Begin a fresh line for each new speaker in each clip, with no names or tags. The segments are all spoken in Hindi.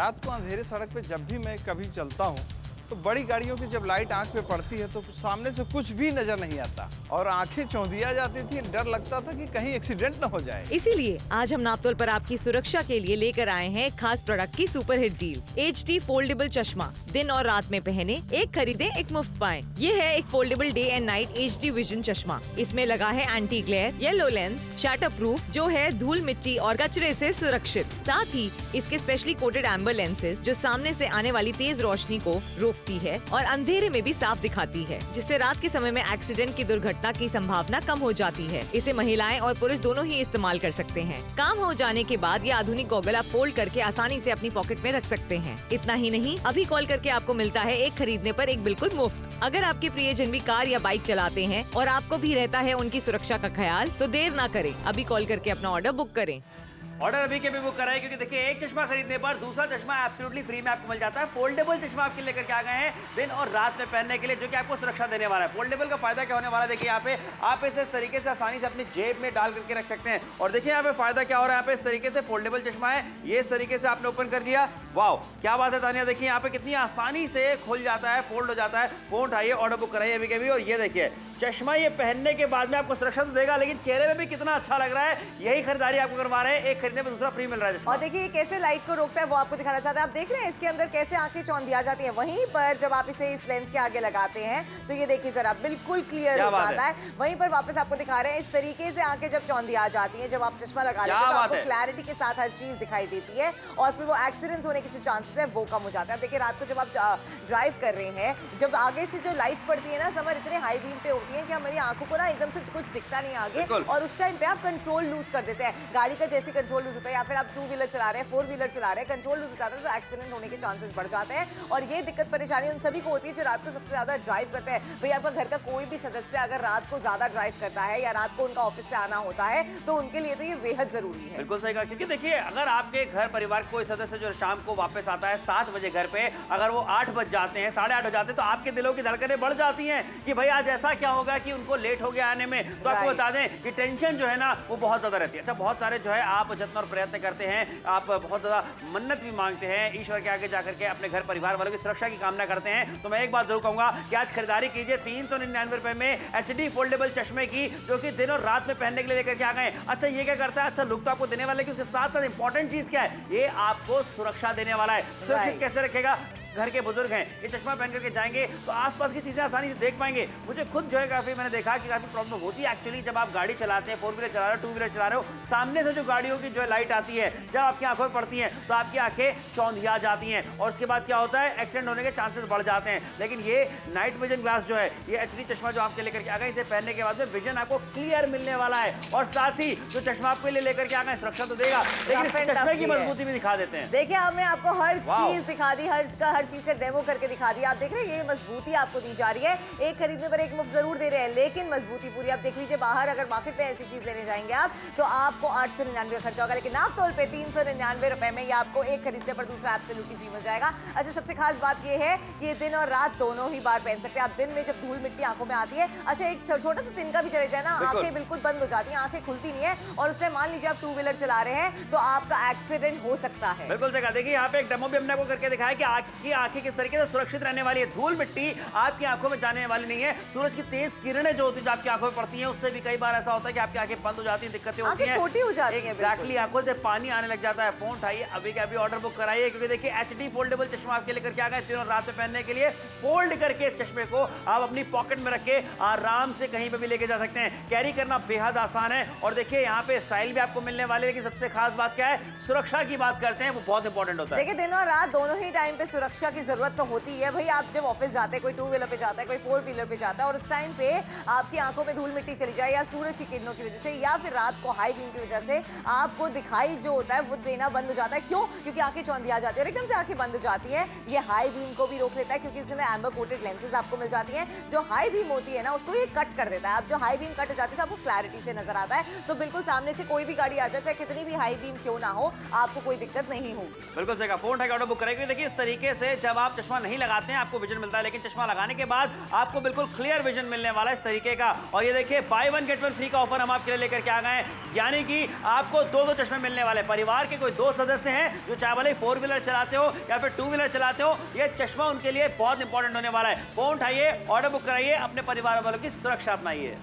रात को अंधेरे सड़क पे जब भी मैं कभी चलता हूँ तो बड़ी गाड़ियों की जब लाइट आंख पे पड़ती है तो सामने से कुछ भी नजर नहीं आता और आंखें चौंधिया जाती थी। डर लगता था कि कहीं एक्सीडेंट न हो जाए।
इसीलिए आज हम नापतोल पर आपकी सुरक्षा के लिए लेकर आए हैं एक खास प्रोडक्ट की super hit deal. HD foldable चश्मा, दिन और रात में पहने, एक खरीदे एक मुफ्त पाएं। ये है एक foldable day and night HD vision चश्मा। इसमें लगा है anti glare, yellow lens, shutter proof, जो है धूल मिट्टी और कचरे से सुरक्षित। साथ ही इसके स्पेशली कोटेड एम्बर लेंसेज जो सामने से आने वाली तेज रोशनी को रोकती है और अंधेरे में भी साफ दिखाती है, जिससे रात के समय में एक्सीडेंट की दुर्घटना की संभावना कम हो जाती है। इसे महिलाएं और पुरुष दोनों ही इस्तेमाल कर सकते हैं। काम हो जाने के बाद ये आधुनिक गॉगल आप फोल्ड करके आसानी से अपनी पॉकेट में रख सकते हैं। इतना ही नहीं, अभी कॉल करके आपको मिलता है एक खरीदने पर एक बिल्कुल मुफ्त। अगर आपके प्रियजन भी कार या बाइक चलाते हैं और आपको भी रहता है उनकी सुरक्षा का ख्याल, तो देर ना करें, अभी कॉल करके अपना ऑर्डर बुक करें।
ऑर्डर अभी के भी बुक कराएं, क्योंकि देखिए एक चश्मा खरीदने पर दूसरा चश्मा एब्सोल्युटली फ्री में आपको मिल जाता है। फोल्डेबल चश्मा आपके लेकर के आ गए हैं दिन और रात में पहनने के लिए, जो कि आपको सुरक्षा देने वाला है। फोल्डेबल का फायदा क्या होने वाला है, देखिए यहाँ पे आप इसे इस तरीके से आसानी से अपनी जेब में डाल करके रख सकते हैं। और देखिए यहाँ पे फायदा क्या हो रहा है, यहाँ पे इस तरीके से फोल्डेबल चश्मा है, ये इस तरीके से आपने ओपन कर लिया। वाओ क्या बात है तानिया, देखिए यहाँ पे कितनी आसानी से खुल जाता है, फोल्ड हो जाता है। फोन उठाइए, ऑर्डर बुक कराइए अभी के भी। और ये देखिए चश्मा ये पहनने के बाद में आपको सुरक्षा तो देगा, लेकिन चेहरे में भी कितना अच्छा लग रहा है। यही खरीदारी आपको करवा रहे हैं, एक खरीदने में दूसरा फ्री मिल रहा है।
और देखिए कैसे लाइट को रोकता है वो आपको दिखाना चाहता है। आप देख रहे हैं इसके अंदर कैसे आंखें चौंधिया जाती हैं। वहीं पर जब आप इसे इस लेंस के आगे लगाते हैं तो ये देखिए जरा बिल्कुल क्लियर हो जाता है। वहीं पर वापस आपको दिखा रहे हैं इस तरीके से आंखें जब चौंधिया जाती हैं, जब आप चश्मा लगा लेते हैं तो आपको क्लैरिटी के साथ हर चीज दिखाई देती है और फिर वो एक्सीडेंट्स होने के जो चांसेस है वो कम हो जाता है। देखिए रात को जब आप ड्राइव कर रहे हैं, जब आगे से जो लाइट्स पड़ती है ना, समर इतने हाई बीम पे होती है कि हमारी आंखों को ना एकदम से कुछ दिखता नहीं आगे, और उस टाइम पे आप कंट्रोल लूज कर देते हैं। गाड़ी का जैसे कंट्रोल लूज होता है या फिर आप 2 व्हीलर चला रहे हैं, 4 व्हीलर चला रहे हैं, कंट्रोल लूज हो जाता है तो एक्सीडेंट होने के चांसेस बढ़ जाते हैं। और ये दिक्कत परेशानी उन सभी को होती है जो रात को सबसे ज्यादा ड्राइव करते हैं। भाई आपका घर का कोई भी सदस्य अगर रात को ज्यादा ड्राइव करता है या रात को उनका ऑफिस से आना होता है तो उनके लिए तो ये बेहद जरूरी है।
बिल्कुल सही कहा, क्योंकि देखिए अगर आपके घर परिवार कोई सदस्य जो शाम को वापस आता है 7 बजे घर पे, अगर वो 8 बज जाते हैं, 8:30 हो जाते हैं, तो आपके दिलों की धड़कनें बढ़ जाती हैं कि भाई आज ऐसा क्या होगा कि उनको लेट हो गया आने में। तो आपको बता दें कि टेंशन जो है ना वो बहुत ज्यादा रहती है। अच्छा बहुत सारे जो है आप जत्न और प्रयत्न करते हैं, आप बहुत ज्यादा मन्नत भी मांगते हैं, ईश्वर के आगे जाकर के अपने घर परिवार वालों की सुरक्षा की कामना करते हैं। तो मैं एक बात जरूर कहूंगा कि आज खरीदारी कीजिए 399 रुपए में HD फोल्डेबल चश्मे की, जो कि दिन और रात में पहनने के लिए लेकर के आ गए। अच्छा ये क्या करता है, अच्छा लुक तो आपको देने वाला है कि उसके साथ साथ इंपॉर्टेंट चीज क्या है, ये आपको सुरक्षा देने वाला है। सुरक्षित कैसे रखेगा, घर के बुजुर्ग हैं, ये चश्मा पहन करके जाएंगे तो आसपास की चीजें आसानी से देख पाएंगे। मुझे खुद जो है काफी मैंने देखा कि काफी प्रॉब्लम होती है एक्चुअली, जब आप गाड़ी चलाते हैं, 4 व्हीलर चला रहे हो, 2 व्हीलर चला रहे हो, सामने से जो गाड़ियों की जो लाइट आती है जब आपकी आंखों में पड़ती है तो आपकी आंखें चौंधिया जाती हैं और उसके बाद क्या होता है, एक्सीडेंट होने के चांसेस बढ़ जाते हैं। लेकिन ये नाइट विजन ग्लास जो है, ये HD चश्मा जो आपके लेकर के आ गए, इसे पहनने के बाद में विजन आपको क्लियर मिलने वाला है। और साथ ही जो चश्मा आपके लिए लेकर के आ गए सुरक्षा तो देगा, लेकिन इस चश्मे की मजबूती भी दिखा देते हैं।
देखिए हमने आपको हर चीज दिखा दी, हर चीज का डेमो करके दिखा दिया। आप देख रहे हैं ये मजबूती आपको दी जा रही है, एक खरीदने पर एक मुफ्त जरूर दे रहे हैं, लेकिन मजबूती पूरी। आप देख लीजिए बाहर अगर मार्केट में ऐसी चीज लेने जाएंगे आप तो आपको 899 का खर्चा होगा, लेकिन आप तौल पे 399 रुपए में ये आपको एक खरीदने पर दूसरा एब्सोल्युटली फ्री मिल जाएगा। अच्छा सबसे खास बात ये है कि ये दिन और रात दोनों ही बार पहन सकते हैं आप। दिन में जब धूल मिट्टी आंखों में आती है, अच्छा एक छोटा सा तिनका भी चले जाए ना, आंखें बिल्कुल बंद हो जाती हैं, आंखें खुलती नहीं है, और उस टाइम मान लीजिए आप 2 व्हीलर चला रहे हैं तो आपका एक्सीडेंट हो सकता है।
बिल्कुल सही कहा। देखिए यहाँ पे एक डेमो भी हमने आपको करके दिखाया कि आपकी आंखें किस तरीके से सुरक्षित रहने वाली है। धूल मिट्टी आपकी आंखों में जाने वाली नहीं है। सूरज की तेज किरणें जो होती है, जो आपकी आंखों में पड़ती हैं, उससे भी कई बार ऐसा होता है कि आपकी आंखें बंद हो जाती हैं, दिक्कतें होती हैं,
छोटी हो जाती हैं।
एग्जैक्टली आंखों से पानी आने लग जाता है। फोन उठाइए अभी के अभी, ऑर्डर बुक कराइए, क्योंकि देखिए HD फोल्डेबल चश्मा आपके लेकर के आ गए दिन और रात में पहनने के लिए। फोल्ड करके इस चश्मे को आप अपनी पॉकेट में रख के आराम से कहीं पे भी लेके जा सकते हैं। कैरी करना बेहद आसान है। और देखिए यहाँ पे स्टाइल भी आपको मिलने वाले, लेकिन सबसे खास बात क्या है, सुरक्षा की बात करते हैं, वो बहुत इंपॉर्टेंट होता है।
देखिए दिन और रात दोनों ही टाइम पे सुरक्षा की जरूरत तो होती है। भाई आप जब ऑफिस जाते हैं, कोई 2 व्हीलर पे जाता है, कोई 4 व्हीलर पे जाता है, और उस टाइम पे आपकी आंखों में धूल मिट्टी चली जाए या सूरज की किरणों की वजह से या फिर रात को हाई बीम की वजह से आपको दिखाई जो होता है वो देना बंद हो जाता है। क्यों? क्योंकि आंखें चौंधिया जाती है और एकदम से आंखें बंद हो जाती है। ये हाई बीम को भी रोक लेता है, क्योंकि इसके अंदर एम्बर कोटेड लेंसेज आपको मिल जाती हैं। जो हाई बीम होती है ना, उसको ये कट कर देता है। अब जो हाई बीम कट हो जाती है तो आपको क्लैरिटी से नजर आता है। तो बिल्कुल सामने से कोई भी गाड़ी आ जाए, चाहे कितनी भी हाई बीम क्यों ना हो, आपको कोई दिक्कत नहीं होगी।
बिल्कुल सही कहा। फोन उठाकर ऑर्डर बुक करेंगे। देखिए इस तरीके से से जब आप चश्मा नहीं लगाते हैं आपको विजन मिलता है, लेकिन चश्मा लगाने के बाद आपको बिल्कुल क्लियर विजन मिलने वाला है इस तरीके का। और ये देखिए बाय 1 गेट 1 फ्री का ऑफर हम आपके लिए लेकर के आ गए हैं, यानी कि आपको 2 चश्मे मिलने वाले। परिवार के कोई 2 सदस्य हैं जो चाहे भले 4 व्हीलर चलाते हो या फिर 2 व्हीलर चलाते हो, ये चश्मा उनके लिए बहुत इंपॉर्टेंट होने वाला है। फोन उठाइए, ऑर्डर बुक कराइए, अपने परिवार वालों की सुरक्षा अपनाइए।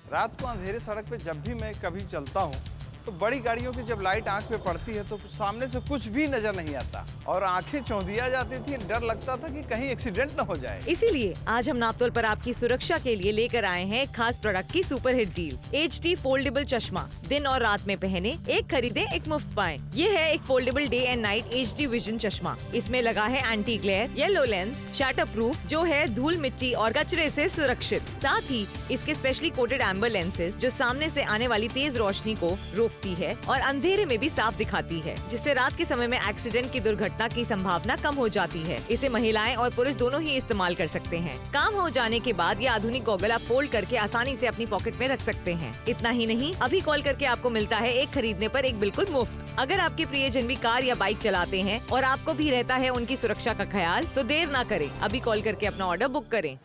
रात को अंधेरे सड़क पे जब भी मैं कभी चलता हूँ तो बड़ी गाड़ियों की जब लाइट आंख पे पड़ती है तो सामने से कुछ भी नजर नहीं आता और आंखें चौंधिया जाती थी। डर लगता था कि कहीं एक्सीडेंट न हो जाए।
इसीलिए आज हम नापतोल पर आपकी सुरक्षा के लिए लेकर आए हैं एक खास प्रोडक्ट की super hit deal. HD foldable चश्मा, दिन और रात में पहने, एक खरीदे एक मुफ्त पाएं। ये है एक foldable day and night HD vision चश्मा। इसमें लगा है anti glare, yellow lens, shutter proof जो है धूल मिट्टी और कचरे से सुरक्षित। साथ ही इसके स्पेशली कोटेड एम्बर लेंसेज जो सामने से आने वाली तेज रोशनी को रोकती है और अंधेरे में भी साफ दिखाती है, जिससे रात के समय में एक्सीडेंट की दुर्घटना की संभावना कम हो जाती है। इसे महिलाएं और पुरुष दोनों ही इस्तेमाल कर सकते हैं। काम हो जाने के बाद ये आधुनिक गॉगल आप फोल्ड करके आसानी से अपनी पॉकेट में रख सकते हैं। इतना ही नहीं, अभी कॉल करके आपको मिलता है एक खरीदने पर एक बिल्कुल मुफ्त। अगर आपके प्रियजन भी कार या बाइक चलाते हैं और आपको भी रहता है उनकी सुरक्षा का ख्याल, तो देर ना करें, अभी कॉल करके अपना ऑर्डर बुक करें।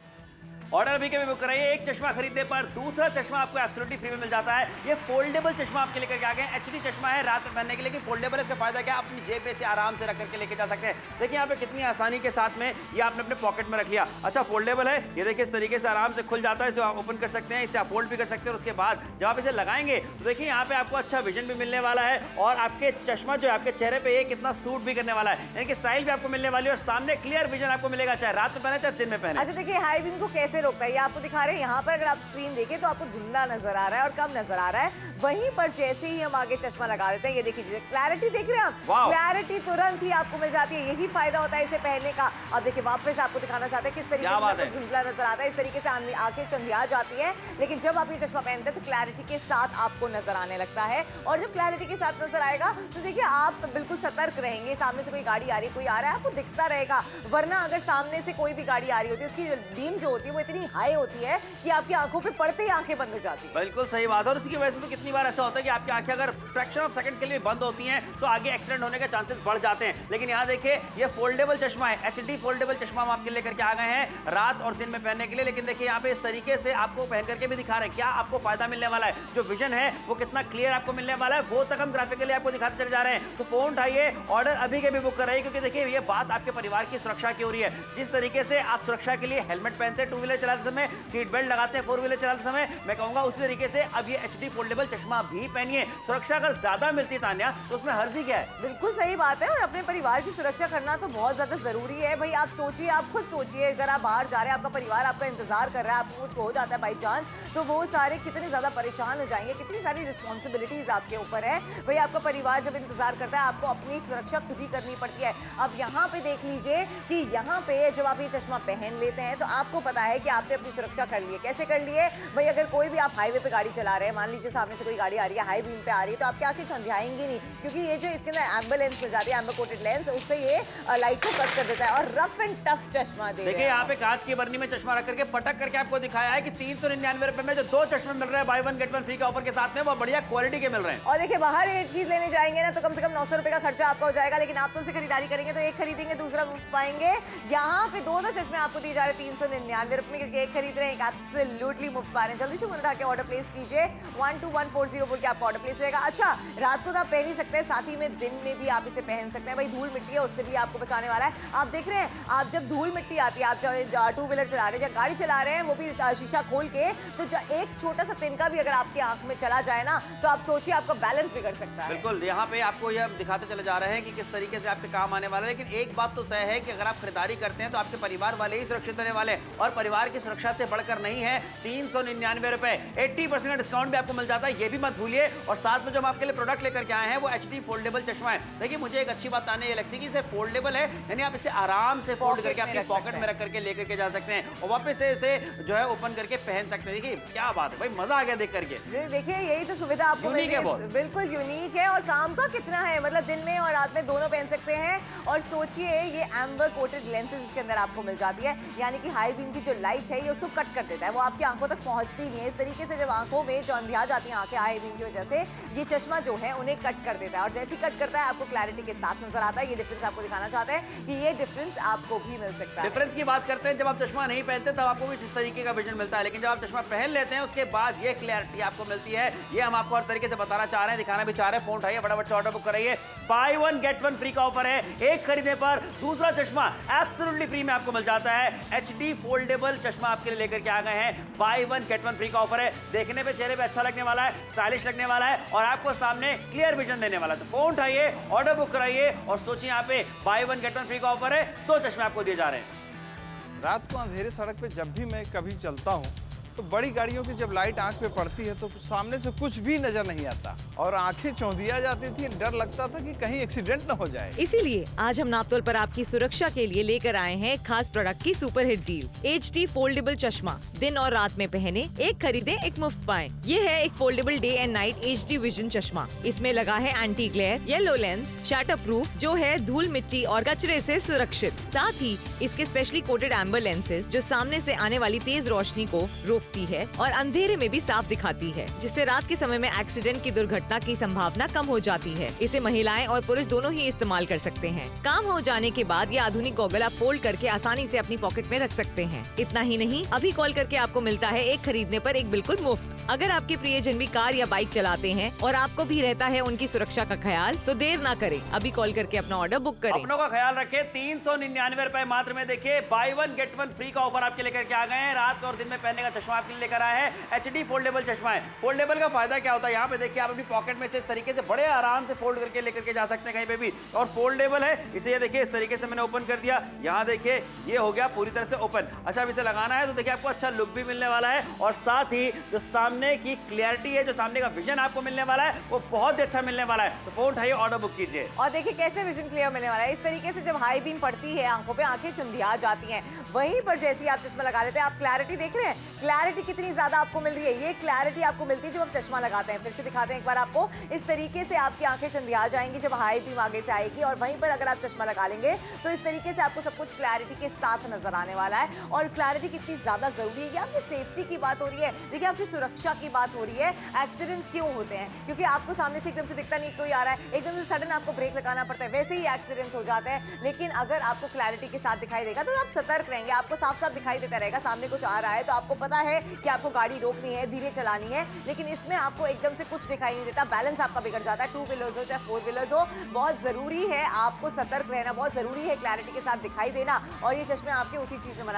ऑर्डर अभी के भी बुक कराइए। एक चश्मा खरीदने पर दूसरा चश्मा आपको एब्सोल्युटली फ्री में मिल जाता है। ये फोल्डेबल चश्मा आपके लेकर के आ गए। HD चश्मा है रात में पहनने के लिए, फोल्डेबल है। इसका फायदा क्या, अपनी जेब पे से आराम से रख करके लेके जा सकते हैं। देखिए यहाँ पे कितनी आसानी के साथ में ये आपने अपने पॉकेट में रख लिया। अच्छा फोल्डेबल है, ये देखिए इस तरीके से आराम से खुल जाता है। इसे आप ओपन कर सकते हैं, इसे आप फोल्ड भी कर सकते हैं। उसके बाद जब आप इसे लगाएंगे तो देखिए यहाँ पे आपको अच्छा विजन भी मिलने वाला है और आपके चश्मा जो है आपके चेहरे पे ये कितना सूट भी करने वाला है, यानी कि स्टाइल भी आपको मिलने वाली है और सामने क्लियर विजन आपको मिलेगा, चाहे रात में पहने चाहे दिन में पहने।
अच्छा देखिए हाई बीम को कैसे रोकता है ये आपको दिखा रहे हैं। यहाँ पर अगर आप स्क्रीन देखें तो आपको धुंधला नजर आ रहा है और कम नजर आ रहा है। वहीं पर जैसे ही हम आगे चश्मा लगा देते हैं, ये देखिए क्लैरिटी देख रहे हैं आप, क्लैरिटी तुरंत ही आपको मिल जाती है। यही फायदा होता है इसे पहनने का। अब देखिए वापस आपको दिखाना चाहते हैं किस तरीके से कुछ धुंधला नजर आता है। इस तरीके से आंखें चंधिया जाती है, लेकिन जब आप ये चश्मा पहनते हैं तो क्लैरिटी के साथ आपको नजर आने लगता है। और जब क्लैरिटी के साथ नजर आएगा तो देखिए आप बिल्कुल सतर्क रहेंगे। सामने से कोई गाड़ी आ रही है, कोई आ रहा है, आपको दिखता रहेगा। वरना अगर सामने से कोई भी गाड़ी आ रही होती है, उसकी बीम जो होती है वो इतनी हाई होती है कि आपकी आंखों पे पड़ते ही आंखें बंद हो जाती है।
बिल्कुल सही बात है। और इसकी वजह से तो कितनी बार ऐसा होता है कि आपकी आंखें अगर फ्रैक्शन ऑफ सेकंड्स के लिए बंद होती हैं तो आगे एक्सीडेंट होने के चांसेस बढ़ जाते हैं। लेकिन यहाँ देखिए ये फोल्डेबल चश्मा है, HD फोल्डेबल चश्मा हम आपके लेकर के आ गए हैं रात और दिन में पहनने के लिए। लेकिन देखिए यहाँ पे इस तरीके से आपको पहन करके भी दिखा रहे हैं क्या आपको फायदा मिलने वाला है। जो विजन है वो कितना क्लियर आपको मिलने वाला है वो तक हम ग्राफिकली आपको दिखाते चले जा रहे हैं। तो फोन उठाइए, ऑर्डर अभी के भी बुक कराइए, क्योंकि देखिए ये बात आपके परिवार की सुरक्षा की हो रही है। जिस तरीके से आप सुरक्षा के लिए हेलमेट पहनते हैं 2 व्हीलर चलाते समय, सीट बेल्ट लगाते हैं 4 व्हीलर चलाते समय, मैं कहूंगा उसी तरीके से अब ये HD फोल्डेबल चश्मा भी पहनिए। सुरक्षा अगर ज्यादा मिलती है तान्या तो उसमें हर्जी क्या है।
बिल्कुल सही बात है। और अपने परिवार की सुरक्षा करना तो बहुत ज्यादा जरूरी है भाई। आप सोचिए, आप खुद सोचिए, अगर आप बाहर जा रहे हैं, आपका परिवार आपका इंतजार कर रहा है, आपको कुछ हो जाता है बाई चांस, तो वो सारे कितने ज्यादा परेशान हो जाएंगे। कितनी सारी रिस्पॉन्सिबिलिटीज आपके ऊपर है भाई। आपका परिवार जब इंतजार करता है, आपको अपनी सुरक्षा खुद ही करनी पड़ती है। अब यहाँ पे देख लीजिए कि यहाँ पे जब आप ये चश्मा पहन लेते हैं तो आपको पता है कि आपने अपनी सुरक्षा कर ली है। कैसे कर ली है भाई, अगर कोई भी आप हाईवे पे गाड़ी चला रहे हैं, मान लीजिए सामने से कोई गाड़ी आ रही है, हाई बीम पे आ रही है, तो आपकी आंखें चंधियाएंगी नहीं, क्योंकि ये जो इसके अंदर एम्बर लेंस मिल जाती है, एम्बर कोटेड लेंस, उससे ये लाइट को कट कर देता है और रफ एंड टफ चश्मा दे।
देखिए यहाँ पे कांच की बरनी में चश्मा रख करके पटक करके आपको दिखाया है कि 399 रुपए में जो 2 चश्मे मिल रहे हैं बाय 1 गेट 1 फ्री के ऑफर के साथ में, वो बढ़िया क्वालिटी के मिल रहे हैं।
और देखिए बाहर ये चीज लेने जाएंगे ना तो कम से कम 900 रुपए का खर्चा आपका हो जाएगा, लेकिन आप तो उनसे खरीदारी करेंगे तो एक खरीदेंगे दूसरा मुफ्त पाएंगे। यहाँ पे 2 चश्मे आपको दिए जा रहे 399 रुपए में, क्योंकि एक खरीद रहे हैं, एक एब्सोल्युटली मुफ्त पा रहे हैं। जल्दी से उठा के ऑर्डर प्लेस कीजिए 12140 बोल के आपका ऑर्डर प्लेस रहेगा। अच्छा रात को तो आप पहन ही सकते हैं, साथ ही में दिन में भी आप इसे पहन सकते हैं भाई। धूल मिट्टी है उससे भी आपको बचाने वाला है। आप देख रहे हैं, आप जब धूल मिट्टी आती है, आप जब 2 व्हीलर चला रहे हैं या गाड़ी चला रहे हैं, वो भी शीशा खोल के, तो एक छोटा सा तिनका भी अगर आपकी आंख में चला जाए ना तो आप सोचिए आपका बैलेंस बिगड़ सकता है।
बिल्कुल, यहाँ पे आपको यह दिखाते चले जा रहे हैं कि किस तरीके से आपके काम आने वाला है। लेकिन एक बात तो तय है कि अगर आप खरीदारी करते हैं तो आपके परिवार वाले ही सुरक्षित रहने वाले हैं, और परिवार की सुरक्षा से बढ़कर नहीं है। 399 रुपए, 80% डिस्काउंट भी आपको मिल जाता है, ये भी मत भूलिए। और साथ में जो हम आपके लिए प्रोडक्ट लेकर के आए हैं वो HD फोल्डेबल चश्मा है। देखिए मुझे एक अच्छी बात आने ये लगती है कि इसे फोल्डेबल है, यानी आप इसे आराम से फोल्ड करके अपनी पॉकेट में रख करके लेकर के जा सकते हैं और वापस से इसे जो है ओपन करके पहन सकते हैं। देखिए क्या बात है भाई, मजा आ गया देख करके।
देखिए यही तो सुविधा आपको मिल रही है, बिल्कुल यूनिक है। और काम का कितना है, मतलब दिन में और रात में दोनों पहन सकते हैं। और सोचिए ये एम्बर कोटेड लेंसेज इसके अंदर आपको मिल जाती है, यानी कि हाई बीम की जो लाइट लाइट है ये उसको कट कर देता है, वो आपकी आंखों तक पहुंचती नहीं है। इस तरीके से जब आंखों में चौंधिया जाती है आंखें हाई बीम की वजह से, ये चश्मा जो है उन्हें कट कर देता है, और जैसे ही कट करता है आपको क्लैरिटी के साथ नजर आता है। ये डिफरेंस आपको दिखाना चाहते हैं कि ये डिफरेंस आपको भी मिल सकता है।
डिफरेंस की बात करते हैं, जब आप चश्मा नहीं पहनते तब आपको कुछ इस तरीके का विजन मिलता है, लेकिन जब आप चश्मा पहन लेते हैं उसके बाद ये क्लैरिटी आपको मिलती है। ये हम आपको हर तरीके से बताना चाह रहे हैं, दिखाना भी चाह रहे हैं। फोन उठाइए, फटाफट से ऑर्डर बुक कराइए। By one get one free का ऑफर है, एक खरीदने पर दूसरा चश्मा एब्सोल्युटली फ्री में आपको मिल जाता है। HD फोल्डेबल चश्मा आपके लिए लेकर के आ गए हैं। By one get one free का ऑफर है, देखने पे चेहरे पे अच्छा लगने वाला है, स्टाइलिश लगने वाला है और आपको सामने क्लियर विजन देने वाला है। तो फोन उठाइए, ऑर्डर बुक कराइए और सोचिए यहाँ पे by one get one free का ऑफर है, 2 चश्मे आपको दिए जा रहे हैं।
रात को अंधेरे सड़क पे जब भी मैं कभी चलता हूँ तो बड़ी गाड़ियों की जब लाइट आंख पे पड़ती है तो सामने से कुछ भी नजर नहीं आता और आंखें चौंधिया जाती थी, डर लगता था कि कहीं एक्सीडेंट न हो जाए।
इसीलिए आज हम नापतोल पर आपकी सुरक्षा के लिए लेकर आए हैं खास प्रोडक्ट की super hit deal. HD foldable चश्मा, दिन और रात में पहने, एक खरीदे एक मुफ्त पाएं। ये है एक foldable day and night HD vision चश्मा। इसमें लगा है anti glare, yellow lens, shutter proof जो है धूल मिट्टी और कचरे से सुरक्षित। साथ ही इसके स्पेशली कोटेड एम्बर लेंसेज जो सामने से आने वाली तेज रोशनी को रोकती है और अंधेरे में भी साफ दिखाती है, जिससे रात के समय में एक्सीडेंट की दुर्घटना की संभावना कम हो जाती है। इसे महिलाएं और पुरुष दोनों ही इस्तेमाल कर सकते हैं। काम हो जाने के बाद ये आधुनिक गॉगल आप फोल्ड करके आसानी से अपनी पॉकेट में रख सकते हैं। इतना ही नहीं, अभी कॉल करके आपको मिलता है एक खरीदने पर एक बिल्कुल मुफ्त। अगर आपके प्रियजन भी कार या बाइक चलाते हैं और आपको भी रहता है उनकी सुरक्षा का ख्याल, तो देर ना करें, अभी कॉल करके अपना ऑर्डर बुक करें।
अपनों का ख्याल रखें। 399 रुपए मात्र में देखिए by one get one free का ऑफर आपके लेकर के आ गए हैं। रात और दिन में पहनने का चश्मा आपके लिए लेकर आया है। HD फोल्डेबल चश्मा है। फोल्डेबल का फायदा क्या होता है, यहाँ पे देखिए आप अपनी पॉकेट में से इस तरीके से बड़े आराम से फोल्ड करके लेकर के जा सकते हैं कहीं पे भी, और फोल्डेबल है। इसे ये देखिए इस तरीके से मैंने ओपन कर दिया, यहाँ देखिए ये हो गया पूरी तरह से ओपन। अच्छा, अब इसे लगाना है तो देखिए आपको अच्छा लुक भी मिलने वाला है और साथ ही जो सामने की क्लियरिटी है, जो सामने का विजन आपको मिलने वाला है वो बहुत ही अच्छा मिलने वाला है। तो फोन उठाइए, ऑर्डर बुक कीजिए
और देखिए कैसे विजन क्लियर मिलने वाला है। इस तरीके से जब हाई बीम पड़ती है आंखों पे, आंखें चुंधिया जाती हैं, वहीं पर जैसे ही आप चश्मा लगा लेते हैं, आप क्लैरिटी देख रहे हैं, क्लैरिटी कितनी ज्यादा आपको मिल रही है। ये क्लैरिटी आपको मिलती है जब आप चश्मा लगाते हैं। फिर से दिखाते हैं एक बार आपको। इस तरीके से आपकी आंखें चंदिया जाएंगी जब हाई बीम आगे से आएगी, और वहीं पर अगर आप चश्मा लगा लेंगे तो इस तरीके से आपको सब कुछ क्लैरिटी के साथ नजर आने वाला है। और क्लैरिटी कितनी ज्यादा जरूरी है, आपकी सेफ्टी की बात हो रही है, देखिए आपकी सुरक्षा की बात हो रही है। एक्सीडेंट्स क्यों होते हैं? क्योंकि आपको सामने से एकदम से दिखता नहीं कोई आ रहा है, एकदम से सडन आपको ब्रेक लगाना पड़ता है, वैसे ही एक्सीडेंट्स हो जाते हैं। लेकिन अगर आपको क्लैरिटी के साथ दिखाई देगा तो आप सतर्क रहेंगे, आपको साफ साफ दिखाई देता रहेगा सामने कुछ आ रहा है, तो आपको पता है कि आपको गाड़ी रोकनी है, धीरे चलानी है। लेकिन इसमें आपको एकदम से कुछ दिखाई नहीं देता, बैलेंस आपका बिगड़ जाता है। 2 व्हीलर्स हो चाहे 4 व्हीलर्स हो, बहुत जरूरी है आपको सतर्क रहना, बहुत जरूरी है क्लैरिटी के साथ दिखाई देना। और ये चश्मे आपके उसी चीज में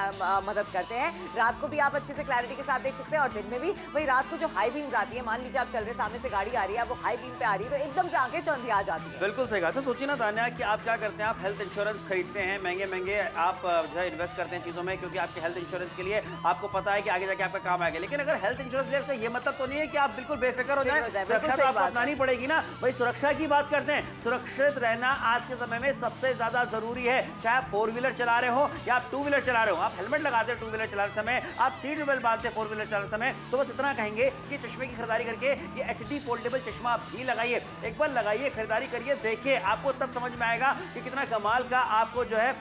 मदद करते हैं। रात को भी आप अच्छे से क्लैरिटी के साथ देख सकते हैं और दिन में भी। वही रात को जो हाई बीम्स आती है, मान लीजिए आप चल रहे, सामने से गाड़ी आ रही है, वो हाई बीम पे आ रही है, तो एकदम से आंखें चौंधिया जाती है।
बिल्कुल सही कहा। अच्छा सोचिए ना तान्या कि आप क्या करते हैं, आप हेल्थ इंश्योरेंस खरीदते हैं, महंगे महंगे आप जो है इन्वेस्ट करते हैं चीजों में, क्योंकि आपके हेल्थ इंश्योरेंस के लिए आपको पता है कि आगे जाके आपका काम आएगा। लेकिन अगर हेल्थ इंश्योरेंस ले, ये मतलब तो नहीं है कि आप बिल्कुल बेफिक्र हो जाए, सुरक्षा तो आपको अपनानी पड़ेगी ना। भाई सुरक्षा की बात करते हैं, सुरक्षित रहना आज के समय में सबसे ज्यादा जरूरी है। चाहे आप 4 व्हीलर चला रहे हो या आप 2 व्हीलर चला रहे हो, आप हेलमेट लगाते हैं 2 व्हीलर चलाते समय, आप सीट बेल्ट बांधते हैं 4 व्हीलर चलाते समय, तो बस इतना कहेंगे कि चश्मे की खरीदारी करके ये HD फोल्डेबल चश्मा आप भी लगाइए, एक बार लगाइए, खरीदारी करिए, देखिए आपको तब समझ में आएगा कि कितना कमाल का आपको जो है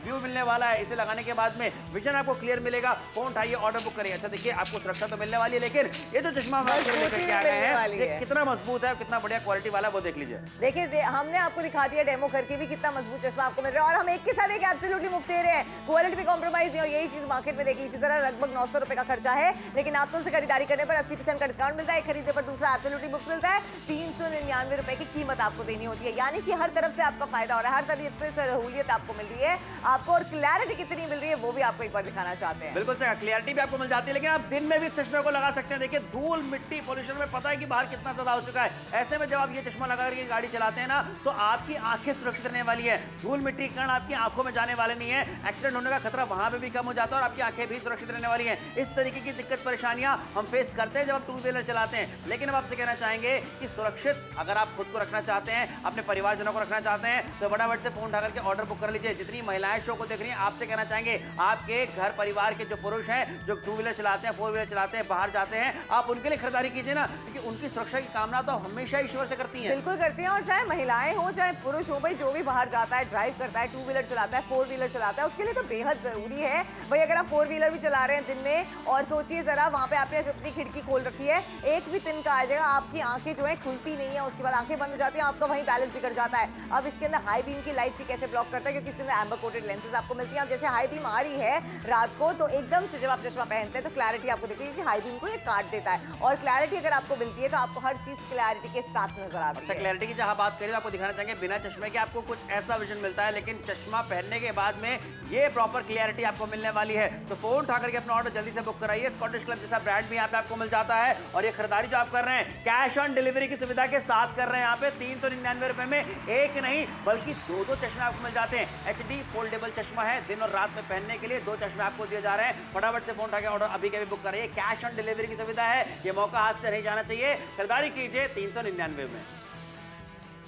व्यू मिलने वाला है। इसे लगाने के बाद में विजन आपको क्लियर मिलेगा। फोन उठाइए, ऑर्डर बुक करिए। अच्छा देखिए आपको सुरक्षा तो मिलने वाली है, लेकिन ये जो चश्मा लेकर के आ गए हैं ये कितना मजबूत है, कितना बढ़िया क्वालिटी वाला, वो देख लीजिए।
देखिए हमने आपको दिखा दिया डेमो करके भी कितना मजबूत चश्मा आपको मिल रहा है, और हम एक के साथ एक एब्सोल्युटली मुफ्त दे रहे हैं, क्वालिटी पे कॉम्प्रोमाइज नहीं। और यही चीज मार्केट में देख लीजिए जरा, लगभग 900 रुपए का खर्चा है, लेकिन आप तुमसे खरीदारी करने पर 80% का डिस्काउंट मिलता है, खरीदने पर दूसरा एब्सोल्युटली मुफ्त मिलता है। 399 रुपए की कीमत आपको देनी होती है, यानी कि हर तरफ से आपका फायदा हो रहा है, हर तरफ से सहूलियत आपको मिल रही है आपको, और क्लैरिटी कितनी मिल रही है वो भी आपको एक बार दिखाना चाहते हैं।
बिल्कुल सही, क्लैरिटी भी आपको मिल जाती है, लेकिन आप दिन में भी चश्मे को लगा सकते हैं। देखिए धूल मिट्टी पोल्यूशन में पता है कि बाहर कितना ज्यादा हो चुका है, ऐसे में जब आप ये चश्मा लगा करके गाड़ी चलाते हैं ना, तो आपकी आंखें सुरक्षित रहने वाली है, धूल मिट्टी कण आपकी आंखों में जाने वाले नहीं है, एक्सीडेंट होने का खतरा वहां पे भी कम हो जाता है और आपकी आंखें भी सुरक्षित रहने वाली हैं। इस तरीके की दिक्कत परेशानियां हम फेस करते हैं जब आप 2 व्हीलर चलाते हैं। लेकिन अब आपसे कहना चाहेंगे कि सुरक्षित अगर आप खुद को रखना चाहते हैं, अपने परिवारजनों को रखना चाहते हैं, तो फटाफट से फोन उठा करके ऑर्डर बुक कर लीजिए। जितनी महिलाएं शो को देख रही हैं, आपसे कहना चाहेंगे आपके घर परिवार के जो पुरुष हैं जो 2 व्हीलर व्हीलर चलाते हैं, 4 व्हीलर चलाते हैं, बाहर जाते हैं, आप उनके लिए खरीदारी कीजिए ना, क्योंकि उनकी सुरक्षा की कामना तो हमेशा ईश्वर से करती हैं।
बिल्कुल करती हैं, और चाहे महिलाएं हो चाहे पुरुष हो, भाई जो भी बाहर जाता है, ड्राइव करता है, 2 व्हीलर चलाता है, 4 व्हीलर चलाता है, उसके लिए तो बेहद जरूरी है। भाई अगर आप 4 व्हीलर भी चला रहे हैं दिन में, और सोचिए जरा वहाँ पे आपने अपनी खिड़की खोल रखी है, एक भी तिनका आ जाएगा, आपकी आंखें जो है खुलती नहीं है, उसके बाद आंखें बंद हो जाती हैं, आपका वहीं बैलेंस बिगड़ जाता है। अब इसके अंदर हाई बीम की लाइट से कैसे ब्लॉक करता है, क्योंकि इसके अंदर एम्बर कोटेड लेंसेज आपको मिलती हैं। अब जैसे हाई बीम आ रही है रात को, तो एकदम से जब आप चश्मा पहनते हैं तो क्लैरिटी आपको दिखती है, क्योंकि हाई बीम को ये काट देता है, और क्लैरिटी अगर आपको मिलती है तो आपको हर चीज क्लैरिटी के साथ नजर आती है।
अच्छा, क्लैरिटी की जहां बात करें तो आपको दिखाना चाहेंगे बिना चश्मे के आपको कुछ ऐसा विजन मिलता है, लेकिन चश्मा पहनने के बाद में ये प्रॉपर क्लैरिटी आपको मिलने वाली है। तो फोन उठा करके अपना ऑर्डर जल्दी से बुक कराइए। स्कॉटिश क्लब जैसा ब्रांड भी यहाँ पे आपको मिल जाता है, और ये खरीदारी जो आप कर रहे हैं कैश ऑन डिलीवरी की सुविधा के साथ कर रहे हैं। यहाँ पे 399 रुपए में एक नहीं बल्कि 2 चश्मे आपको मिल जाते हैं। HD फोल्डेबल चश्मा है, दिन और रात में पहनने के लिए 2 चश्मे आपको दिए जा रहे हैं। फटाफट से फोन उठा के ऑर्डर अभी के अभी बुक कराइए। कैश ऑन डिलीवरी की सुविधा है, ये मौका हाथ से नहीं जाना चाहिए। खरीदारी कीजिए 399 में।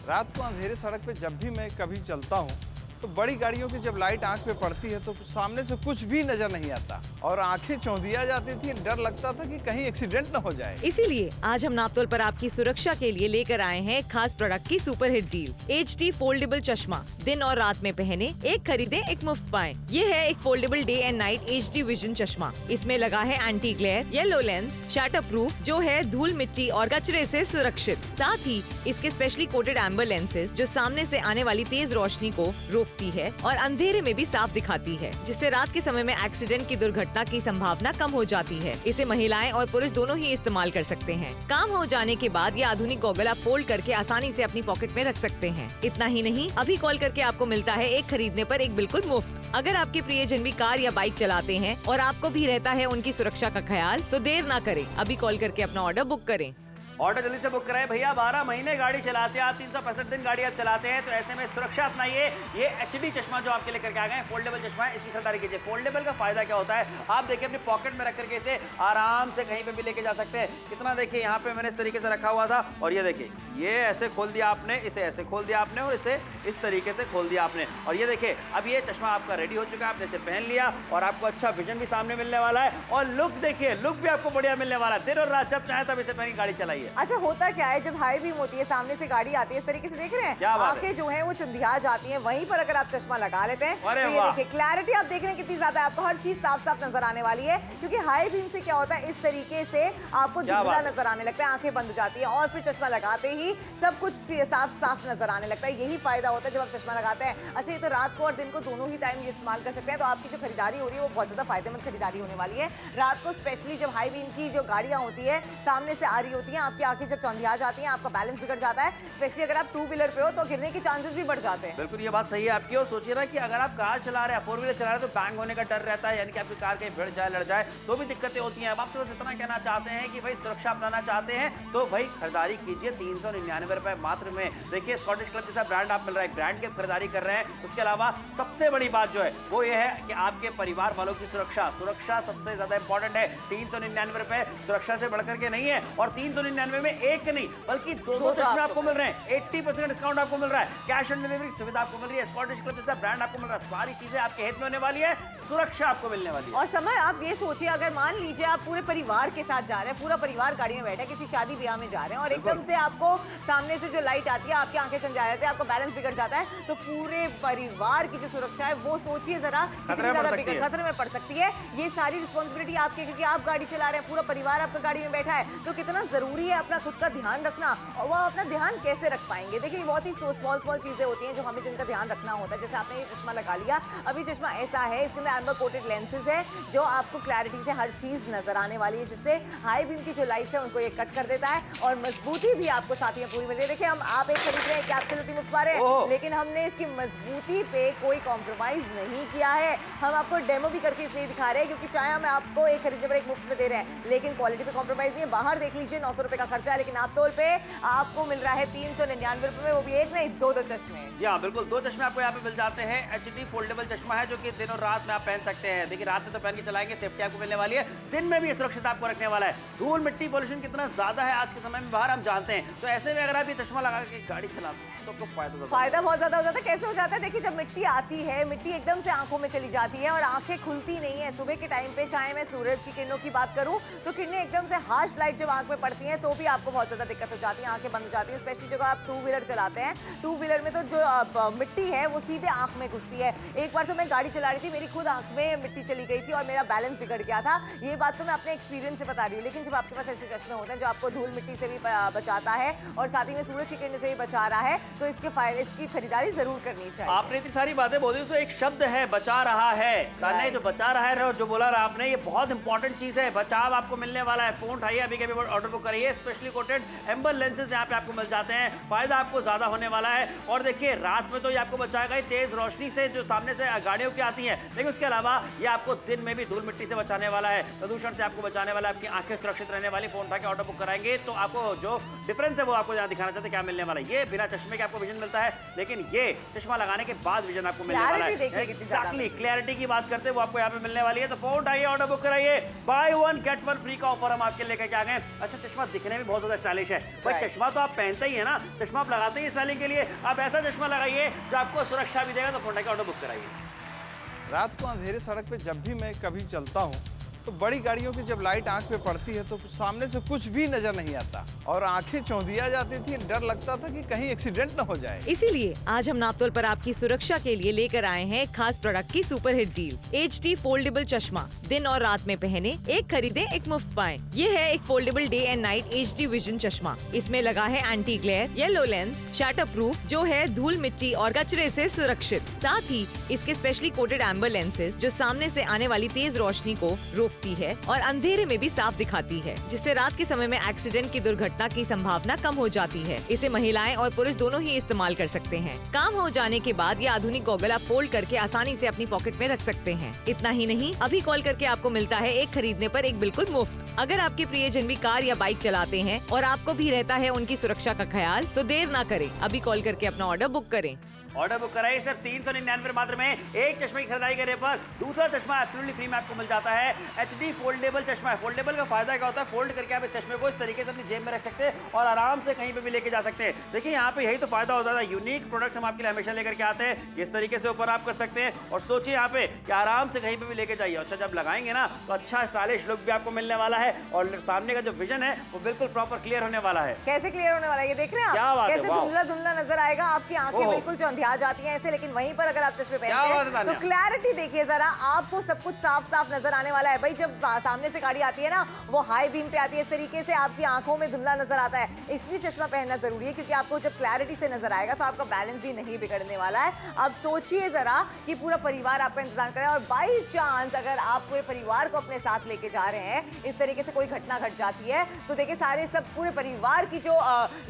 रात को अंधेरे सड़क पे जब भी मैं कभी चलता हूँ तो बड़ी गाड़ियों की जब लाइट आंख पे पड़ती है तो सामने से कुछ भी नजर नहीं आता और आंखें चौंधिया जाती थी। डर लगता था कि कहीं एक्सीडेंट न हो जाए।
इसीलिए आज हम नापतोल पर आपकी सुरक्षा के लिए लेकर आए हैं एक खास प्रोडक्ट की super hit deal. HD foldable चश्मा, दिन और रात में पहने, एक खरीदे एक मुफ्त पाएं। ये है एक foldable day and night HD vision चश्मा। इसमें लगा है anti glare, yellow lens, shutter proof, जो है धूल मिट्टी और कचरे से सुरक्षित। साथ ही इसके स्पेशली कोटेड एम्बर लेंसेज जो सामने से आने वाली तेज रोशनी को रोकती है और अंधेरे में भी साफ दिखाती है, जिससे रात के समय में एक्सीडेंट की दुर्घटना की संभावना कम हो जाती है। इसे महिलाएं और पुरुष दोनों ही इस्तेमाल कर सकते हैं। काम हो जाने के बाद ये आधुनिक गॉगल आप फोल्ड करके आसानी से अपनी पॉकेट में रख सकते हैं। इतना ही नहीं, अभी कॉल करके आपको मिलता है एक खरीदने पर एक बिल्कुल मुफ्त। अगर आपके प्रियजन भी कार या बाइक चलाते हैं और आपको भी रहता है उनकी सुरक्षा का ख्याल, तो देर ना करें, अभी कॉल करके अपना ऑर्डर बुक करें।
ऑर्डर जल्दी से बुक कराएं भैया। 12 महीने गाड़ी चलाते हैं आप, 365 दिन गाड़ी आप चलाते हैं, तो ऐसे में सुरक्षा अपनाइए। ये HD चश्मा जो आपके लिए करके आ गए हैं, फोल्डेबल चश्मा है, इसकी खरीदारी कीजिए। फोल्डेबल का फायदा क्या होता है, आप देखिए अपनी पॉकेट में रख करके इसे आराम से कहीं पे भी लेके जा सकते हैं। कितना देखिए यहाँ पे मैंने इस तरीके से रखा हुआ था, और ये देखिए ये ऐसे खोल दिया आपने, इसे ऐसे खोल दिया आपने, और इसे इस तरीके से खोल दिया आपने, और ये देखिए अब ये चश्मा आपका रेडी हो चुका है। आपने इसे पहन लिया और आपको अच्छा विजन भी सामने मिलने वाला है, और लुक देखिए, लुक भी आपको बढ़िया मिलने वाला है। दिन और रात जब चाहे तब इसे पहन के गाड़ी चलाइए।
अच्छा, होता क्या है जब हाई बीम होती है, सामने से गाड़ी आती है, इस तरीके से देख रहे हैं, आंखें जो हैं वो चुंधिया जाती हैं। वहीं पर अगर आप चश्मा लगा लेते हैं तो ये देखिए क्लैरिटी आप देख रहे हैं कितनी ज्यादा है, आपको हर चीज साफ साफ नजर आने वाली है। क्योंकि हाई बीम से क्या होता है, इस तरीके से आपको धुंधला नजर आने लगता है, आंखें बंद हो जाती है, और फिर चश्मा लगाते ही सब कुछ साफ साफ नजर आने लगता है। यही फायदा होता है जब आप चश्मा लगाते हैं। अच्छा, ये तो रात को और दिन को दोनों ही टाइम ये इस्तेमाल कर सकते हैं, तो आपकी जो खरीदारी हो रही है वो बहुत ज्यादा फायदेमंद खरीदारी होने वाली है। रात को स्पेशली जब हाई बीम की जो गाड़ियां होती है सामने से आ रही होती हैं, आपकी आंखें जब चौंधिया जाती हैं, आपका बैलेंस बिगड़ जाता है। स्पेशली अगर आप 2 व्हीलर पे हो तो गिरने के चांसेस भी बढ़ जाते हैं।
बिल्कुल ये बात सही है आपकी। और सोचिए ना कि अगर आप कार चला रहे हैं, 4 व्हीलर चला रहे हैं, तो बैंग होने का डर रहता है, यानी कि आपकी कार कहीं भिड़ जाए, लड़ जाए, तो भी दिक्कतें होती हैं। अब आपसे बस इतना कहना चाहते हैं कि भाई सुरक्षा अपनाना चाहते हैं तो भाई खरीदारी कीजिए 399 रुपए मात्र में। देखिए स्कॉटिश क्लब जैसा ब्रांड आप मिल रहा है, ब्रांड की खरीदारी कर रहे हैं। उसके अलावा सबसे बड़ी बात जो है वो ये है कि आपके परिवार वालों की सुरक्षा सबसे ज्यादा इंपॉर्टेंट है। 399 रुपए सुरक्षा से बढ़कर के नहीं है, और 399 में एक नहीं बल्कि 2 चश्मे आपको मिल रहे हैं। 80% डिस्काउंट आपको मिल रहा है, कैश ऑन डिलीवरी सुविधा आपको मिल रही है, स्कॉटिश क्लब जैसा ब्रांड आपको मिल रहा है। सारी चीजें आपके हित में होने वाली है, सुरक्षा आपको मिलने वाली है।
और समय आप ये सोचिए, अगर मान लीजिए आप पूरे परिवार के साथ जा रहे हैं, पूरा परिवार गाड़ी में बैठा है, किसी शादी ब्याह में जा रहे हैं, और एकदम से आपको सामने से जो लाइट आती है, आपकी आंखें चंद जाती है, आपका बैलेंस बिगड़ जाता है, तो पूरे परिवार की जो सुरक्षा है वो सोचिए जरा, कितनी ज्यादा खतरे में पड़ सकती है। ये सारी रिस्पॉन्सिबिलिटी आपकी, क्योंकि आप गाड़ी चला रहे हैं, पूरा परिवार आपका गाड़ी में बैठा है, तो कितना जरूरी है अपना खुद का ध्यान रखना। और वो अपना ध्यान कैसे रख पाएंगे, देखिए बहुत ही स्मॉल चीजें होती हैं जो हमें जिनका ध्यान रखना होता है। जैसे आपने ये चश्मा लगा लिया, अभी चश्मा ऐसा है, इसके अंदर एम्बर कोटेड लेंसेज है जो आपको क्लैरिटी से हर चीज नजर आने वाली है, जिससे हाई बीम की जो लाइट्स है उनको ये कट कर देता है, और मजबूती भी आपको साथ ही पूरी मिल रही है। देखिए आप एक खरीद रहे हैं, एब्सोल्युटली मुफ्त पा रहे हैं, लेकिन हमने इसकी मजबूती पे कोई कॉम्प्रोमाइज नहीं किया है। हम आपको डेमो भी करके इसलिए दिखा रहे हैं क्योंकि चाहे हम आपको एक खरीदने पर एक मुफ्त में दे रहे हैं, लेकिन क्वालिटी पे कॉम्प्रोमाइज नहीं है। बाहर देख लीजिए 900 रुपए का खर्चा है, लेकिन नापतोल पे आपको मिल रहा है 399 रुपए में, वो भी एक नहीं दो चश्मे।
जी हाँ बिल्कुल, 2 चश्मे आपको यहाँ पे मिल जाते हैं। HD फोल्डेबल चश्मा है जो कि दिन और रात में आप पहन सकते हैं। देखिए रात में तो पहन के चलाएंगे, सेफ्टी आपको मिलने वाली है, दिन में भी सुरक्षित आपको रखने वाला है। धूल मिट्टी पॉल्यूशन कितना ज्यादा है आज के समय में बाहर हम जानते हैं, तो ऐसे में अगर आप ये चश्मा लगा के गाड़ी चलाते हैं तो आपको फायदा
बहुत ज्यादा हो जाता है। कैसे हो जाता है? देखिए जब मिट्टी आती है, मिट्टी एकदम से आंखों में चली जाती है और आंखें खुलती नहीं है। सुबह के टाइम पे चाहे मैं सूरज की किरणों की बात करूं तो किरणें एकदम से हार्श लाइट जब आंख में पड़ती हैं तो भी आपको बहुत ज्यादा दिक्कत हो जाती है, आंखें बंद हो जाती है। स्पेशली जब आप 2 व्हीलर चलाते हैं, 2 व्हीलर में तो जो मिट्टी है वो सीधे आंख में घुसती है। एक बार तो मैं गाड़ी चला रही थी, मेरी खुद आंख में मिट्टी चली गई थी और मेरा बैलेंस बिगड़ गया था। ये बात तो मैं अपने एक्सपीरियंस से बता रही हूँ। लेकिन जब आपके पास ऐसे चश्मे होते हैं जो आपको धूल मिट्टी से भी बचाता है और साथ ही में सूरज की किरणें से भी बचा रहा है, तो इसकी खरीदारी जरूर करनी चाहिए।
आपने इतनी सारी बातें बोली, तो एक शब्द है बचा रहा है। तान्या जो बचा रहा है और जो बोला रहा आपने, ये बहुत इंपॉर्टेंट चीज है। बचाव आपको मिलने वाला है। फोन उठाइए, अभी के अभी ऑर्डर बुक करिए। स्पेशली कोटेड एम्बर लेंसेज यहाँ पे आपको मिल जाते हैं, फायदा आपको ज्यादा होने वाला है। और देखिए रात में तो ये आपको बचाएगा ही तेज रोशनी से जो सामने से गाड़ियों की आती है, लेकिन उसके अलावा ये आपको दिन में भी धूल मिट्टी से बचाने वाला है, प्रदूषण से आपको बचाने वाला है, आपकी आंखें सुरक्षित रहने वाली। फोन उठा के ऑर्डर बुक कराएंगे तो आपको जो डिफरेंस है वो आपको यहाँ दिखाना चाहते हैं क्या मिलने वाला है। ये बिना चश्मे के आपको विजन मिलता है, लेकिन ये चश्मा लगाने के बाद विजन आपको मिलने वाला है। एक्जैक्टली क्लैरिटी की बात करते हैं वो आपको यहाँ पे मिलने वाली है। तो फोन उठाइए, ऑर्डर बुक कराइए। बाय 1 गेट 1 फ्री का ऑफर हम आपके लेकर के आ गए। अच्छा चश्मा दिखने में बहुत ज्यादा स्टाइलिश है, भाई चश्मा तो आप पहनते ही है ना, चश्मा आप लगाते ही स्टाइलिंग के लिए। आप ऐसा चश्मा लगाइए जो आपको सुरक्षा भी देगा। तो फोन उठा के ऑर्डर बुक कराइए।
रात को अंधेरे सड़क पे जब भी मैं कभी चलता हूँ तो बड़ी गाड़ियों की जब लाइट आंख पे पड़ती है तो सामने से कुछ भी नजर नहीं आता और आंखें चौंधिया जाती थी। डर लगता था कि कहीं एक्सीडेंट न हो जाए।
इसीलिए आज हम नापतोल पर आपकी सुरक्षा के लिए लेकर आए हैं खास प्रोडक्ट की super hit deal. HD foldable चश्मा, दिन और रात में पहने, एक खरीदे एक मुफ्त पाएं। ये है एक foldable day and night HD vision चश्मा। इसमें लगा है anti glare, yellow lens, shutter proof जो है धूल मिट्टी और कचरे से सुरक्षित। साथ ही इसके स्पेशली कोटेड एम्बर लेंसेज जो सामने से आने वाली तेज रोशनी को रोकती है और अंधेरे में भी साफ दिखाती है, जिससे रात के समय में एक्सीडेंट की दुर्घटना की संभावना कम हो जाती है। इसे महिलाएं और पुरुष दोनों ही इस्तेमाल कर सकते हैं। काम हो जाने के बाद ये आधुनिक गॉगल आप फोल्ड करके आसानी से अपनी पॉकेट में रख सकते हैं। इतना ही नहीं, अभी कॉल करके आपको मिलता है एक खरीदने पर एक बिल्कुल मुफ्त। अगर आपके प्रियजन भी कार या बाइक चलाते हैं और आपको भी रहता है उनकी सुरक्षा का ख्याल, तो देर ना करें, अभी कॉल करके अपना ऑर्डर बुक करें।
ऑर्डर बुक कराइए सिर्फ 399 मात्र में। एक चश्मे की खरीदारी करने पर दूसरा चश्मा एब्सोल्युटली फ्री में आपको मिल जाता है। HD फोल्डेबल चश्मा है। फोल्डेबल का फायदा क्या होता है, फोल्ड करके आप इस चश्मे को इस तरीके से अपनी जेब में रख सकते हैं और आराम से कहीं पे भी लेके जा सकते हैं। देखिए यहाँ पे यही तो फायदा होता है। यूनिक प्रोडक्ट्स हम आपके लिए हमेशा लेकर के आते हैं। इस तरीके से ऊपर आप कर सकते हैं और सोचिए यहाँ पे कि आराम से कहीं पे भी लेके जाइए। अच्छा जब लगाएंगे ना तो अच्छा स्टाइलिश लुक भी आपको मिलने वाला है और सामने का जो विजन है वो बिल्कुल प्रॉपर क्लियर होने वाला है।
कैसे क्लियर होने वाला है ये देख रहे हैं आप, कैसे धुंधला धुंधला नजर आएगा, आपकी आंखें बिल्कुल चौंधिया जाती हैं ऐसे। लेकिन वहीं पर अगर आप चश्मे पहनते हैं तो क्लैरिटी देखिए जरा, आपको सब कुछ साफ साफ नजर आने वाला है। भाई जब सामने से गाड़ी आती है ना, वो हाई बीम पे आती है, इस तरीके से आपकी आंखों में धुंधला नजर आता है। इसलिए चश्मा पहनना जरूरी है, क्योंकि आपको जब क्लैरिटी से नजर आएगा तो आपका बैलेंस भी नहीं बिगड़ने वाला है। अब सोचिए जरा कि पूरा परिवार आपका इंतजार करे और बाई चांस अगर आप पूरे परिवार को अपने साथ लेके जा रहे हैं, इस तरीके से कोई घटना घट जाती है तो देखिए सारे सब पूरे परिवार की जो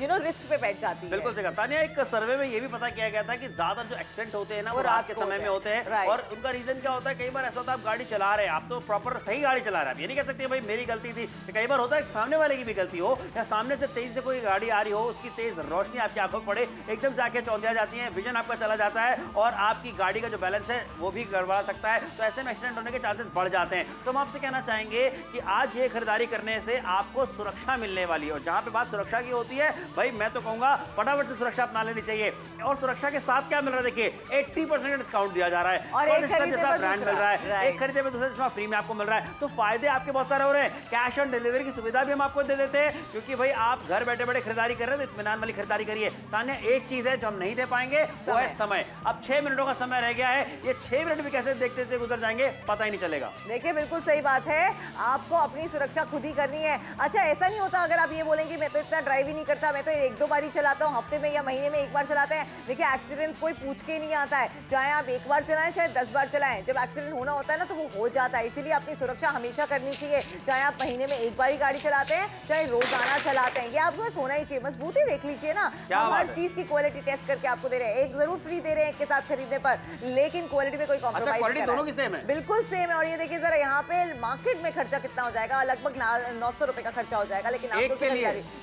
रिस्क पे बैठ जाती है।
बिल्कुल सही कहा तान्या। एक सर्वे में ये भी पता किया गया था कि ज्यादा जो एक्सीडेंट होते हैं ना वो रात के समय में होते हैं। और उनका रीजन क्या होता है, कई बार ऐसा होता है आप गाड़ी चला रहे हैं, आप तो प्रॉपर सही गाड़ी चला रहे हैं, ये नहीं कह सकते भाई मेरी गलती थी। कई बार होता है सामने वाले की भी गलती हो या सामने से तेज से कोई गाड़ी आ रही हो, उसकी तेज रोशनी आपकी आंखों पर पड़े, एकदम से आंखें चौंधिया जाती हैं, विजन आपका चला जाता है और आपकी गाड़ी का जो बैलेंस है वो भी गड़बड़ा सकता है। तो ऐसे में एक्सीडेंट होने के चांसेस बढ़ जाते हैं। तो हम आपसे कहना चाहेंगे कि आज ये खरीदारी करने से आपको सुरक्षा मिलने वाली है। और जहां पे बात सुरक्षा की होती है, भाई मैं तो कहूंगा फटाफट से सुरक्षा अपना लेनी चाहिए। और सुरक्षा के साथ क्या मिल रहा है, देखिए 80% डिस्काउंट दिया जा रहा है
और एक खरीदे
जैसा
पर
ब्रांड मिल रहा है, एक खरीदे पे दूसरा चश्मा फ्री में आपको मिल रहा है। तो फायदे आपके बहुत सारे हो रहे हैं। कैश ऑन डिलीवरी की सुविधा भी हम आपको दे देते हैं, क्योंकि भाई आप घर बैठे बैठे खरीदारी कर रहे हैं तो इत्मीनान वाली खरीदारी करिए। तान्या एक चीज है जो हम नहीं दे पाएंगे, वो है समय। अब 6 मिनटों का समय रह गया है, ये 6 मिनट भी कैसे देखते देखते गुजर जाएंगे पता ही नहीं चलेगा।
देखिए बिल्कुल सही बात है, आपको अपनी सुरक्षा खुद ही करनी है। अच्छा ऐसा नहीं होता अगर आप ये बोलेंगे मैं तो इतना ड्राइव ही नहीं करता, मैं तो 1-2 बार ही चलाता हूँ, हफ्ते में या महीने में एक बार चलाते हैं। देखिए एक्सीडेंट एक्सीडेंट्स कोई पूछ के नहीं आता है, चाहे आप एक बार चलाएं चाहे 10 बार चलाएं, जब एक्सीडेंट होना होता है ना तो वो हो जाता है। इसीलिए अपनी सुरक्षा हमेशा करनी चाहिए, चाहे आप महीने में एक बार ही गाड़ी चलाते हैं चाहे रोजाना चलाते हैं, ये आपके पास होना ही चाहिए। मजबूती देख लीजिए ना, हम हर चीज की क्वालिटी टेस्ट करके आपको दे रहे हैं, एक जरूर फ्री दे रहे हैं एक के साथ खरीदने पर, लेकिन क्वालिटी में कोई कॉम्प्रोमाइज नहीं।
दोनों की सेम है,
बिल्कुल सेम है। और ये देखिए जरा यहाँ पे मार्केट में खर्चा कितना हो जाएगा, लगभग 900 रुपए का खर्चा हो जाएगा, लेकिन आपको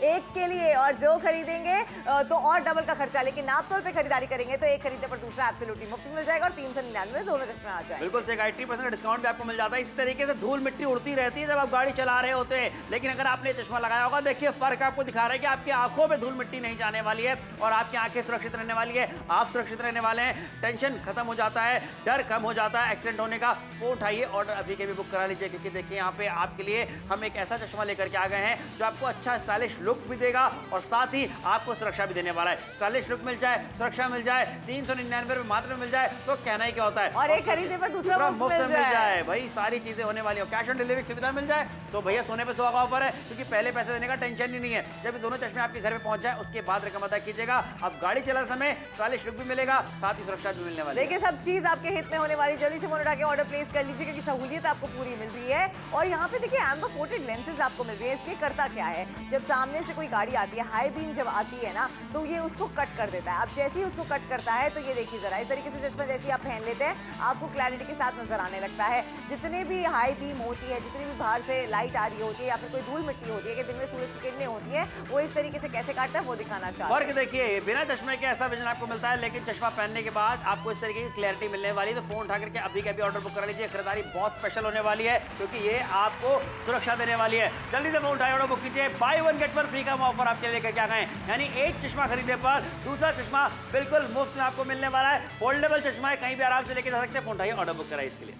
एक के लिए, और जो खरीदेंगे तो और डबल का खर्चा, लेकिन नापतोल पे खरीदारी करेंगे तो एक खरीदने पर दूसरा एब्सोल्युटली मुफ्त मिल जाएगा और 399 दोनों चश्मे आ जाएंगे।
बिल्कुल से 80% डिस्काउंट भी आपको मिल जाता है। इसी तरीके से धूल मिट्टी उड़ती रहती है जब आप गाड़ी चला रहे होते हैं, लेकिन अगर आपने चश्मा लगाया होगा, देखिए फर्क आपको दिखा रहा है कि आपकी आंखों में धूल मिट्टी नहीं जाने वाली है और आपकी आंखें सुरक्षित रहने वाली है, आप सुरक्षित रहने वाले हैं, टेंशन खत्म हो जाता है, डर कम हो जाता है एक्सीडेंट होने का। फोन उठाइए, ऑर्डर अभी के भी बुक करा लीजिए, क्योंकि देखिए यहाँ पे आपके लिए हम एक ऐसा चश्मा लेकर के आ गए हैं जो आपको अच्छा स्टाइलिश लुक भी देगा और साथ ही आपको सुरक्षा भी देने वाला है। स्टाइलिश लुक मिल जाए, सुरक्षा मिल जाए, 399 रुपए मात्र में मिल जाए तो कहना ही क्या होता है,
और एक खरीदने पर दूसरा
मुफ्त मिल जाए। भाई सारी चीजें होने वाली हो, कैश ऑन डिलीवरी सुविधा मिल जाए तो भैया सोने पे सुहागा ऑफर है, क्योंकि पहले पैसे देने का टेंशन ही नहीं है। जब ये दोनों चश्मे आपके घर पे पहुंच जाए उसके बाद रकम अदा कीजिएगा, अब गाड़ी चलाते समय स्टाइलिश लुक भी मिलेगा, साथ ही सुरक्षा भी मिलने वाली है।
देखिए सब चीज आपके हित में होने वाली, जल्दी से फोन उठा के ऑर्डर प्लेस कर लीजिए क्योंकि सहूलियत आपको पूरी मिल रही है। और यहाँ पे देखिए एम्बर कोटेड लेंसेज आपको मिल रही है। इसके करता क्या है, जब सामने से कोई गाड़ी आती है, हाई बीम जब आती है ना तो ये उसको कट कर देता है। अब जैसे ही उसको कट करता है तो ये देखिए जरा, इस तरीके से चश्मा जैसे ही आप पहन लेते हैं आपको क्लैरिटी के साथ नजर आने लगता है। जितने भी हाई बीम होती है, जितनी भी बाहर से लाइट आ रही होती है या फिर कोई धूल मिट्टी होती है कि दिन में सूरज की किरणें होती है, वो इस तरीके से कैसे काटता है वो दिखाना चाहता है।
फर्क देखिए, बिना चश्मे के ऐसा विजन आपको मिलता है, लेकिन चश्मा पहनने के बाद आपको इस तरीके की क्लैरिटी मिलने वाली है। तो फोन उठा करके अभी के अभी ऑर्डर बुक करा लीजिए, खरीदारी बहुत स्पेशल होने वाली है क्योंकि ये आपको सुरक्षा देने वाली है। जल्दी से फोन उठाए, ऑर्डर बुक कीजिए, by one get one free का ऑफर आपके लेकर क्या गए, यानी एक चश्मा खरीदने पर दूसरा चश्मा बिल्कुल मुफ्त में आपको मिलने वाला है। फोल्डेबल चश्मा है, कहीं भी आराम से लेके जा सकते हैं। फोन उठाइए, ऑर्डर बुक कराइए इसके लिए।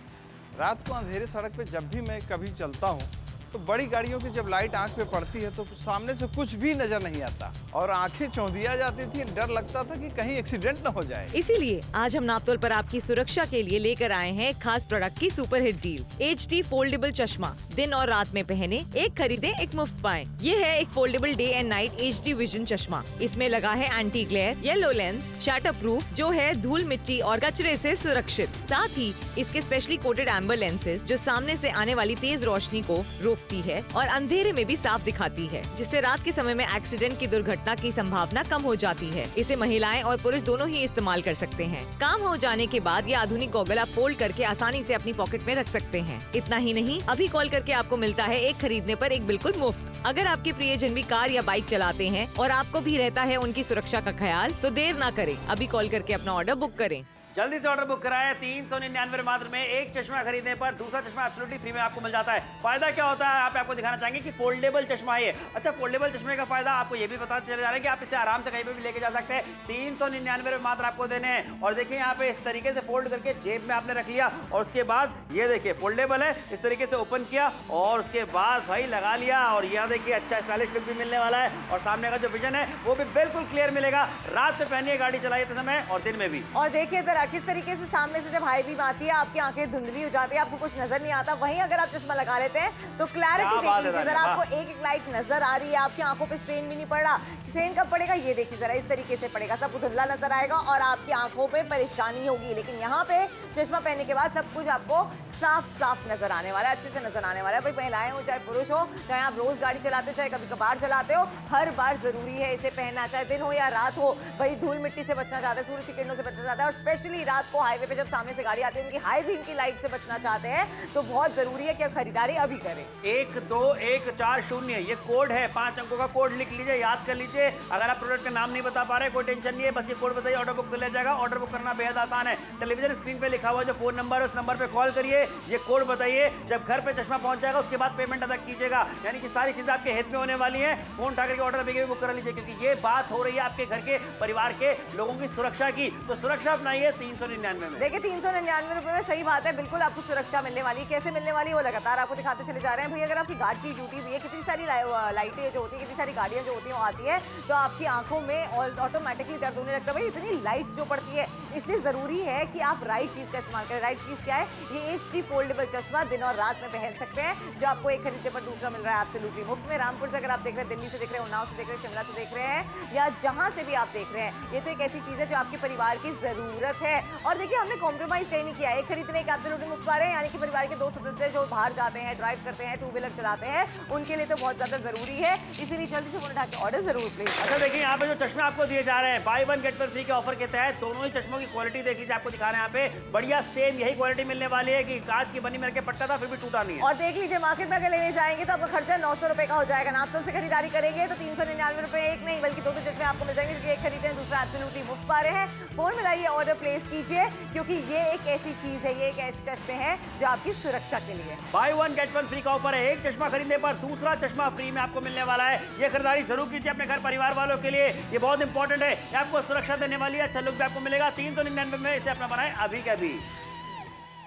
रात को अंधेरे सड़क पे जब भी मैं कभी चलता हूँ तो बड़ी गाड़ियों की जब लाइट आंख पे पड़ती है तो सामने से कुछ भी नजर नहीं आता और आंखें चौंधिया जाती थी, डर लगता था कि कहीं एक्सीडेंट न हो जाए।
इसीलिए आज हम नापतोल पर आपकी सुरक्षा के लिए लेकर आए हैं खास प्रोडक्ट की super hit deal. HD foldable चश्मा, दिन और रात में पहने, एक खरीदे एक मुफ्त पाएं। ये है एक foldable day and night HD vision चश्मा। इसमें लगा है anti glare, yellow lens, shutter proof जो है धूल मिट्टी और कचरे से सुरक्षित। साथ ही इसके स्पेशली कोटेड एम्बर लेंसेज जो सामने से आने वाली तेज रोशनी को रोकती है और अंधेरे में भी साफ दिखाती है, जिससे रात के समय में एक्सीडेंट की दुर्घटना की संभावना कम हो जाती है। इसे महिलाएं और पुरुष दोनों ही इस्तेमाल कर सकते हैं। काम हो जाने के बाद ये आधुनिक गॉगल आप फोल्ड करके आसानी से अपनी पॉकेट में रख सकते हैं। इतना ही नहीं, अभी कॉल करके आपको मिलता है एक खरीदने पर एक बिल्कुल मुफ्त। अगर आपके प्रियजन भी कार या बाइक चलाते हैं और आपको भी रहता है उनकी सुरक्षा का ख्याल, तो देर ना करें, अभी कॉल करके अपना ऑर्डर बुक करें।
जल्दी से ऑर्डर बुक कराएं। 399 मात्र में एक चश्मा खरीदने पर दूसरा चश्मा एब्सोल्युटली फ्री में आपको मिल जाता है। फायदा क्या होता है, यहाँ पे आपको दिखाना चाहेंगे कि फोल्डेबल चश्मा है। अच्छा, फोल्डेबल चश्मे का फायदा आपको ये भी पता चल जा रहा है कि आप इसे आराम से कहीं पे भी लेके जा सकते हैं। 399 मात्र आपको देने हैं। और देखिए यहाँ पे इस तरीके से फोल्ड करके जेब में आपने रख लिया और उसके बाद ये देखिए फोल्डेबल है, इस तरीके से ओपन किया और उसके बाद भाई लगा लिया। और यहाँ देखिए अच्छा स्टाइलिश लुक भी मिलने वाला है और सामने का जो विजन है वो भी बिल्कुल क्लियर मिलेगा। रात में पहनिए गाड़ी चलाते समय और दिन में भी।
और देखिए जरा किस तरीके से सामने से जब हाई बीम आती है आपकी आंखें धुंधली हो जाती है, आपको कुछ नजर नहीं आता। वहीं अगर आप चश्मा लगा लेते हैं तो क्लैरिटी देख लीजिए जरा, आपको एक एक लाइट नजर आ रही है, आपकी आंखों पे स्ट्रेन भी नहीं पड़ रहा। स्ट्रेन कब पड़ेगा ये देखिए जरा, इस तरीके से पड़ेगा, सब कुछ धुंधला नजर आएगा और आपकी आंखों पे परेशानी होगी। लेकिन यहाँ पे चश्मा पहनने के बाद सब कुछ आपको साफ साफ नजर आने वाला है, अच्छे से नजर आने वाला है। भाई महिलाएं हो चाहे पुरुष हो, चाहे आप रोज गाड़ी चलाते हो चाहे कभी कभार चलाते हो, हर बार जरूरी है इसे पहनना, चाहे दिन हो या रात हो। भाई धूल मिट्टी से बचना चाहते हैं, सूरज की किरणों से बचना चाहते हैं और स्पेशली रात को हाईवे पे जब सामने से गाड़ी आती है उनकी हाई बीम की लाइट से बचना चाहते हैं तो बहुत जरूरी है कि आप खरीदारी अभी करें।
12140 ये कोड है, 5 अंकों का कोड लिख लीजिए, याद कर लीजिए। अगर आप प्रोडक्ट का नाम नहीं बता पा रहे कोई टेंशन नहीं है, बस ये कोड बताइए, ऑर्डर बुक कर लिया जाएगा। ऑर्डर बुक करना बेहद आसान है, टेलीविजन स्क्रीन पे लिखा हुआ जो फोन नंबर है उस नंबर पे कॉल करिए, ये कोड बताइए, जब घर पे चश्मा पहुंच जाएगा उसके बाद पेमेंट अदा कीजिएगा। यानी कि सारी चीजें आपके हित में होने वाली है। फोन उठा करके ऑर्डर भी बुक करा लीजिए, क्योंकि ये बात हो रही है आपके घर के परिवार के लोगों की सुरक्षा की। तो सुरक्षा अपनाइए 399 में।
देखिए 399 रुपए में, सही बात है, बिल्कुल आपको सुरक्षा मिलने वाली है। कैसे मिलने वाली है वो लगातार आपको दिखाते चले जा रहे हैं। भैया अगर आपकी गार्ड की ड्यूटी भी है, कितनी सारी लाइटें जो होती है, कितनी सारी गाड़ियां जो होती हैं वो आती है, तो आपकी आंखों में ऑटोमेटिकली दर्द होने लगता है। भाई इतनी लाइट जो पड़ती है, इसलिए जरूरी है कि आप राइट चीज का इस्तेमाल करें। राइट चीज क्या है? ये HD फोल्डेबल चश्मा दिन और रात में पहन सकते हैं, जो आपको एक खरीदने पर दूसरा मिल रहा है एब्सोल्युटली मुफ्त में। रामपुर से अगर आप देख रहे हैं, दिल्ली से देख रहे हैं, उन्नाव से देख रहे हैं, शिमला से देख रहे हैं, या जहां से भी आप देख रहे हैं, ये तो एक ऐसी चीज है जो आपके परिवार की जरूरत है। और देखिए हमने कॉम्प्रोमाइज कहीं नहीं किया है। एक खरीदने एक एब्सोल्युटली मुफ्त पा रहे हैं, यानी कि परिवार के 2 सदस्य जो बाहर जाते हैं, ड्राइव करते हैं, 2 व्हीलर चलाते हैं, उनके लिए तो बहुत ज्यादा जरूरी है। इसीलिए जल्दी से फोन उठा के ऑर्डर जरूर प्लेस।
अच्छा देखिए यहाँ पे जो चश्मे आपको दिए जा रहे हैं, बाय 1 गेट 1 फ्री के ऑफर के तहत, दोनों ही चश्मों की क्वालिटी देख लीजिए, आपको दिखा रहे हैं यहाँ पे बढ़िया सेम यही क्वालिटी मिलने वाली है कि कांच की बनी मेरे के पट्टा था फिर भी टूटा नहीं है।
और देख लीजिए मार्केट में अगर लेने जाएंगे तो आपका खर्चा 900 रुपए का हो जाएगा। नापतोल से खरीदारी करेंगे तो 399 रुपए एक नहीं बल्कि 2 चश्मे आपको मिल जाएंगे, क्योंकि एक खरीदे हैं दूसरा एब्सोल्युटली मुफ्त पा रहे हैं। फोन मिलाइए, ऑर्डर प्लेस कीजिए, क्योंकि ये एक ऐसी चीज है, ये एक ऐसे चश्मे हैं जो आपकी सुरक्षा के लिए।
बाय 1 गेट 1 फ्री का ऑफर है। एक चश्मा खरीदने पर दूसरा चश्मा फ्री में आपको मिलने वाला है। ये खरीदारी जरूर कीजिए अपने घर परिवार वालों के लिए, ये बहुत इंपॉर्टेंट है। ये आपको सुरक्षा देने वाली है। अच्छा लुक भी आपको मिलेगा 399 में। इसे अपना बनाए अभी के अभी।